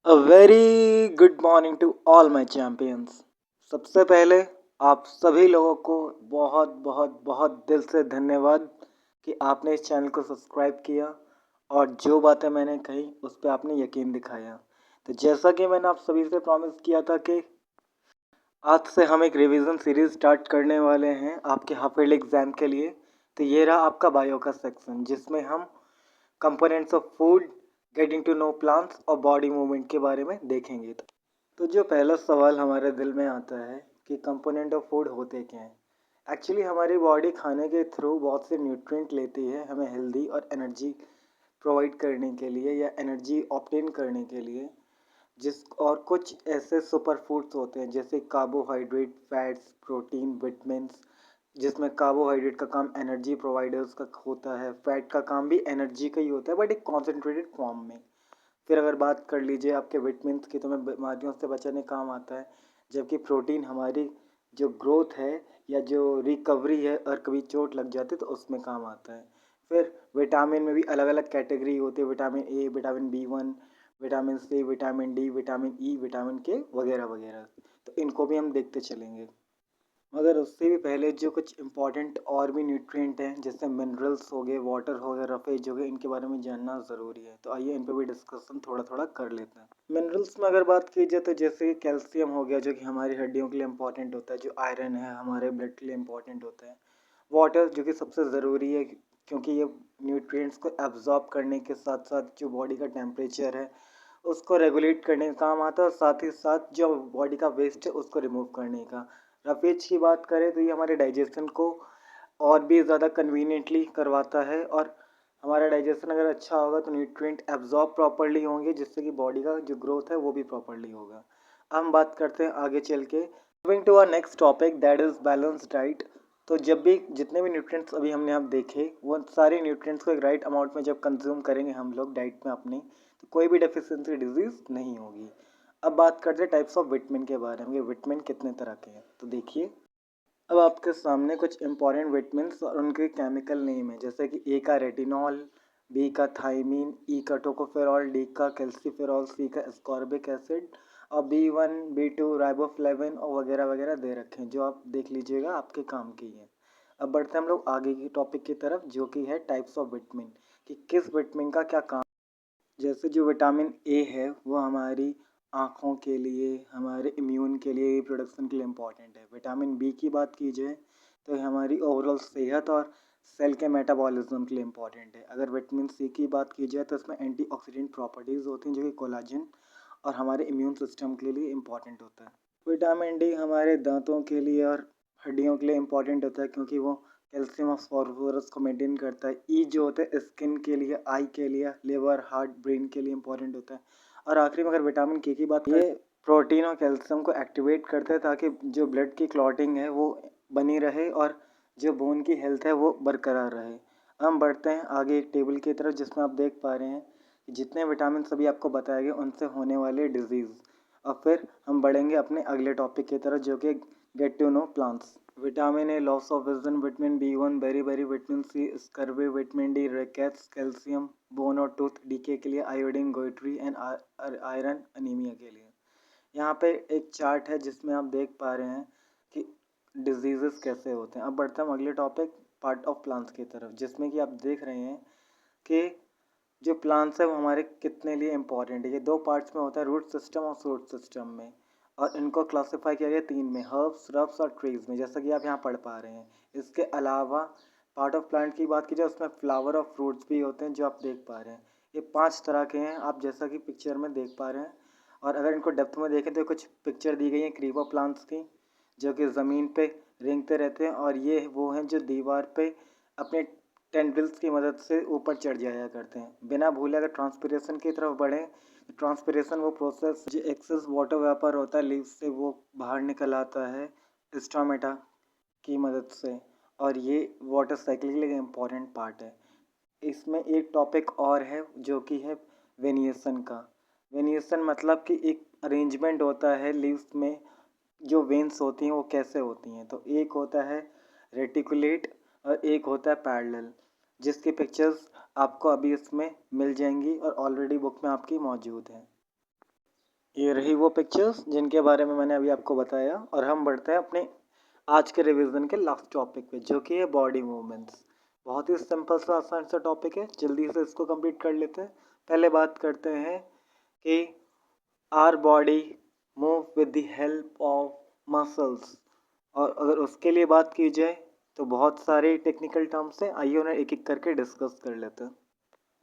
A very good morning to all my champions। सबसे पहले आप सभी लोगों को बहुत बहुत बहुत दिल से धन्यवाद कि आपने इस चैनल को सब्सक्राइब किया और जो बातें मैंने कही उस पर आपने यकीन दिखाया। तो जैसा कि मैंने आप सभी से प्रॉमिस किया था कि आज से हम एक रिवीजन सीरीज स्टार्ट करने वाले हैं आपके हाफ ईयरली एग्जाम के लिए। तो ये रहा आपका बायो का सेक्शन जिसमें हम components of food, getting to know plants और बॉडी मूवमेंट के बारे में देखेंगे। तो जो पहला सवाल हमारे दिल में आता है कि कंपोनेंट ऑफ फूड होते क्या हैं। एक्चुअली हमारी बॉडी खाने के थ्रू बहुत से न्यूट्रिएंट लेती है हमें हेल्दी और एनर्जी प्रोवाइड करने के लिए या एनर्जी ऑब्टेन करने के लिए। जिस और कुछ ऐसे सुपर फूड्स होते हैं जैसे कार्बोहाइड्रेट, फैट्स, प्रोटीन, विटामिन्स, जिसमें कार्बोहाइड्रेट का काम एनर्जी प्रोवाइडर्स का होता है, फैट का काम भी एनर्जी का ही होता है बट एक कॉन्सेंट्रेटेड फॉर्म में। फिर अगर बात कर लीजिए आपके विटामिन्स की तो हमें बीमारियों से बचाने काम आता है, जबकि प्रोटीन हमारी जो ग्रोथ है या जो रिकवरी है और कभी चोट लग जाती है तो उसमें काम आता है। फिर विटामिन में भी अलग अलग कैटेगरी होती है, vitamin A, vitamin B1, vitamin C, vitamin D, vitamin E, vitamin K वगैरह वगैरह। तो इनको भी हम देखते चलेंगे, मगर उससे भी पहले जो कुछ इंपॉर्टेंट और भी न्यूट्रिएंट हैं जैसे मिनरल्स हो गए, वाटर हो गए, रफेज हो गए, इनके बारे में जानना ज़रूरी है। तो आइए इन पर भी डिस्कशन थोड़ा थोड़ा कर लेते हैं। मिनरल्स में अगर बात की जाए तो जैसे कैल्शियम हो गया जो कि हमारी हड्डियों के लिए इंपॉर्टेंट होता है, जो आयरन है हमारे ब्लड के लिए इंपॉर्टेंट होता है, वाटर जो कि सबसे ज़रूरी है क्योंकि ये न्यूट्रिएंट्स को एब्जॉर्ब करने के साथ साथ जो बॉडी का टेम्परेचर है उसको रेगुलेट करने का काम आता है और साथ ही साथ जो बॉडी का वेस्ट है उसको रिमूव करने का। रफेज की बात करें तो ये हमारे डाइजेशन को और भी ज़्यादा कन्वीनियंटली करवाता है और हमारा डाइजेशन अगर अच्छा होगा तो न्यूट्रिएंट एब्जॉर्ब प्रॉपर्ली होंगे जिससे कि बॉडी का जो ग्रोथ है वो भी प्रॉपर्ली होगा। अब हम बात करते हैं आगे चल के, moving to our next topic that is balance diet. तो जब भी जितने भी न्यूट्रिएंट्स अभी हमने आप देखे वो सारे न्यूट्रिएंट्स को एक राइट अमाउंट में जब कंज्यूम करेंगे हम लोग डाइट में अपनी, तो कोई भी डेफिशिएंसी डिजीज़ नहीं होगी। अब बात करते हैं टाइप्स ऑफ विटामिन के बारे में, विटामिन कितने तरह के हैं। तो देखिए अब आपके सामने कुछ इंपॉर्टेंट विटामिन्स और उनके केमिकल नेम है जैसे कि ए का रेटिनॉल, बी का थायमीन, ई का टोकोफेरॉल, डी का कैल्सीफेरॉल, सी का एस्कॉर्बिक एसिड और B1, B2 राइबोफ्लेविन और वगैरह वगैरह दे रखे हैं जो आप देख लीजिएगा आपके काम की है। अब बढ़ते हैं हम लोग आगे की टॉपिक की तरफ जो कि है टाइप्स ऑफ विटामिन, कि किस विटामिन का क्या काम। जैसे जो विटामिन ए है वो हमारी आँखों के लिए, हमारे इम्यून के लिए, रिप्रोडक्शन के लिए इम्पॉर्टेंट है। विटामिन बी की बात की जाए तो ये हमारी ओवरऑल सेहत और सेल के मेटाबॉलिज्म के लिए इम्पॉर्टेंट है। अगर विटामिन सी की बात की जाए तो इसमें एंटीऑक्सीडेंट प्रॉपर्टीज़ होती हैं जो कि कोलाजन और हमारे इम्यून सिस्टम के लिए इम्पॉर्टेंट होता है। विटामिन डी हमारे दांतों के लिए और हड्डियों के लिए इम्पॉर्टेंट होता है क्योंकि वो कैल्शियम और फॉस्फोरस को मेंटेन करता है। ई जो होता है स्किन के लिए, आई के लिए, लिवर, हार्ट, ब्रेन के लिए इम्पॉर्टेंट होता है। और आखिरी में अगर विटामिन के की बात, ये प्रोटीन और कैल्शियम को एक्टिवेट करता है ताकि जो ब्लड की क्लॉटिंग है वो बनी रहे और जो बोन की हेल्थ है वो बरकरार रहे। हम बढ़ते हैं आगे एक टेबल की तरफ जिसमें आप देख पा रहे हैं कि जितने विटामिन सभी आपको बताए गए उनसे होने वाले डिजीज़। और फिर हम बढ़ेंगे अपने अगले टॉपिक की तरफ जो कि get to know plants. Vitamin A loss of vision, vitamin B1, beri vitamin C scurvy, vitamin D rickets, calcium bone और टूथ डीके के लिए, iodine goitre and iron anaemia के लिए। यहाँ पे एक चार्ट है जिसमें आप देख पा रहे हैं कि डिजीजेस कैसे होते हैं। अब बढ़ते हैं हम अगले टॉपिक पार्ट ऑफ प्लांट्स की तरफ जिसमें कि आप देख रहे हैं कि जो प्लांट्स है वो हमारे कितने लिए इम्पॉर्टेंट है। ये दो पार्ट्स में होता है, रूट सिस्टम और फ्रूट सिस्टम में, और इनको क्लासिफाई किया गया तीन में, हर्ब्स, श्रब्स और ट्रीज में, जैसा कि आप यहाँ पढ़ पा रहे हैं। इसके अलावा पार्ट ऑफ प्लांट की बात की जाए उसमें फ्लावर और फ्रूट्स भी होते हैं जो आप देख पा रहे हैं। ये 5 तरह के हैं आप जैसा कि पिक्चर में देख पा रहे हैं। और अगर इनको डेप्थ में देखें तो कुछ पिक्चर दी गई है क्रीपर प्लांट्स की जो कि ज़मीन पे रेंगते रहते हैं, और ये वो हैं जो दीवार पे अपने टेंड्रिल्स की मदद से ऊपर चढ़ जाया करते हैं। बिना भूले अगर ट्रांसपिरेशन की तरफ बढ़ें, ट्रांसपिरेशन वो प्रोसेस जो एक्सेस वाटर वेपर होता है लीव्स से वो बाहर निकल आता है स्टोमेटा की मदद से, और ये वाटर साइकिल के लिए इम्पॉर्टेंट पार्ट है। इसमें एक टॉपिक और है जो कि है वेनिएशन का। वेनिएशन मतलब कि एक अरेंजमेंट होता है लीव्स में, जो वेन्स होती हैं वो कैसे होती हैं। तो एक होता है रेटिकुलेट और एक होता है पैरेलल, जिसकी पिक्चर्स आपको अभी इसमें मिल जाएंगी और ऑलरेडी बुक में आपकी मौजूद है। ये रही वो पिक्चर्स जिनके बारे में मैंने अभी आपको बताया और हम बढ़ते हैं अपने आज के रिवीजन के लास्ट टॉपिक पे, जो कि है बॉडी मूवमेंट्स। बहुत ही सिंपल सा आसान सा टॉपिक है, जल्दी से इसको कंप्लीट कर लेते हैं। पहले बात करते हैं कि our body move with the help of muscles, और अगर उसके लिए बात की जाए तो बहुत सारे टेक्निकल टर्म्स हैं। आइए उन्हें एक एक करके डिस्कस कर लेते हैं।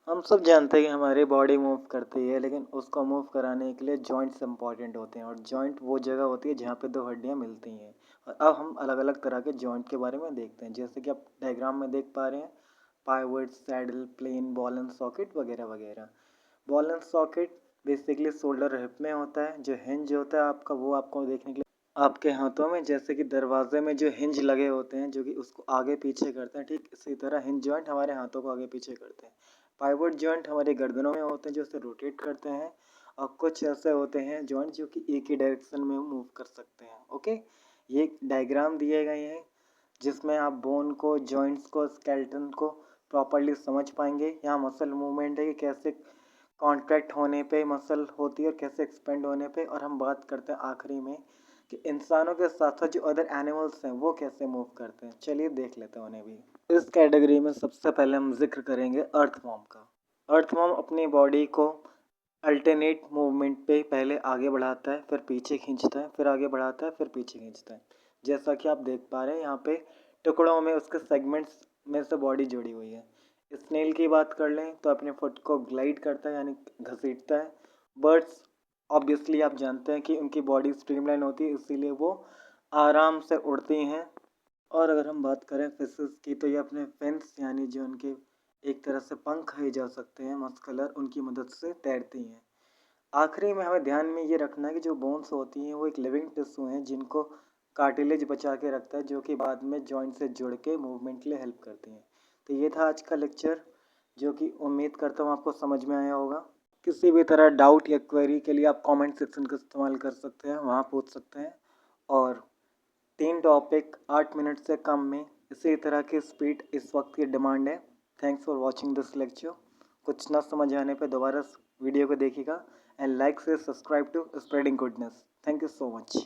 हम सब जानते हैं कि हमारी बॉडी मूव करती है, लेकिन उसको मूव कराने के लिए जॉइंट्स इंपॉर्टेंट होते हैं, और जॉइंट वो जगह होती है जहाँ पे दो हड्डियाँ मिलती हैं। और अब हम अलग अलग तरह के जॉइंट के बारे में देखते हैं, जैसे कि आप डायग्राम में देख पा रहे हैं, pivot, saddle, plane, ball and socket वगैरह वगैरह। Ball and socket basically shoulder hip में होता है। जो हिंज होता है आपका, वो आपको देखने के लिए आपके हाथों में, जैसे कि दरवाजे में जो हिंज लगे होते हैं जो कि उसको आगे पीछे करते हैं, ठीक इसी तरह हिंज जॉइंट हमारे हाथों को आगे पीछे करते हैं। पाइवट जॉइंट हमारे गर्दनों में होते हैं जो उसे रोटेट करते हैं, और कुछ ऐसे होते हैं जॉइंट जो कि एक ही डायरेक्शन में मूव कर सकते हैं। ओके, ये डायग्राम दिए गए हैं जिसमें आप बोन को, जॉइंट्स को, स्केलेटन को प्रॉपरली समझ पाएंगे। यहाँ मसल मूवमेंट है कि कैसे कॉन्ट्रैक्ट होने पे मसल होती है और कैसे एक्सपेंड होने पे। और हम बात करते हैं आखिरी में कि इंसानों के साथ साथ जो अदर एनिमल्स हैं वो कैसे मूव करते हैं। चलिए देख लेते हैं उन्हें भी। इस कैटेगरी में सबसे पहले हम जिक्र करेंगे अर्थवॉर्म का। अर्थवॉर्म अपनी बॉडी को अल्टरनेट मूवमेंट पे पहले आगे बढ़ाता है, फिर पीछे खींचता है, फिर आगे बढ़ाता है, फिर पीछे खींचता है। जैसा कि आप देख पा रहे हैं यहाँ पे टुकड़ों में उसके सेगमेंट्स में से बॉडी जुड़ी हुई है। स्नेल की बात कर लें तो अपने फुट को ग्लाइड करता है, यानी घसीटता है। बर्ड्स ऑब्वियसली आप जानते हैं कि उनकी बॉडी स्ट्रीमलाइन होती है, इसीलिए वो आराम से उड़ती हैं। और अगर हम बात करें फिशेस की तो ये अपने फिन्स, यानी जो उनके एक तरह से पंख कहे जा सकते हैं, मस्कुलर, उनकी मदद से तैरती हैं। आखिरी में हमें ध्यान में ये रखना है कि जो बोन्स होती हैं वो एक लिविंग टिश्यू हैं जिनको कार्टिलेज बचा के रखता है, जो कि बाद में जॉइंट से जुड़ के मूवमेंट के लिए हेल्प करती हैं। तो ये था आज का लेक्चर, जो कि उम्मीद करता हूँ आपको समझ में आया होगा। किसी भी तरह डाउट या क्वेरी के लिए आप कमेंट सेक्शन का इस्तेमाल कर सकते हैं, वहाँ पूछ सकते हैं। और 3 टॉपिक 8 मिनट से कम में, इसी तरह की स्पीड इस वक्त की डिमांड है। Thanks for watching this lecture. कुछ ना समझ आने पे दोबारा वीडियो को देखिएगा, एंड लाइक से subscribe to spreading goodness. Thank you so much.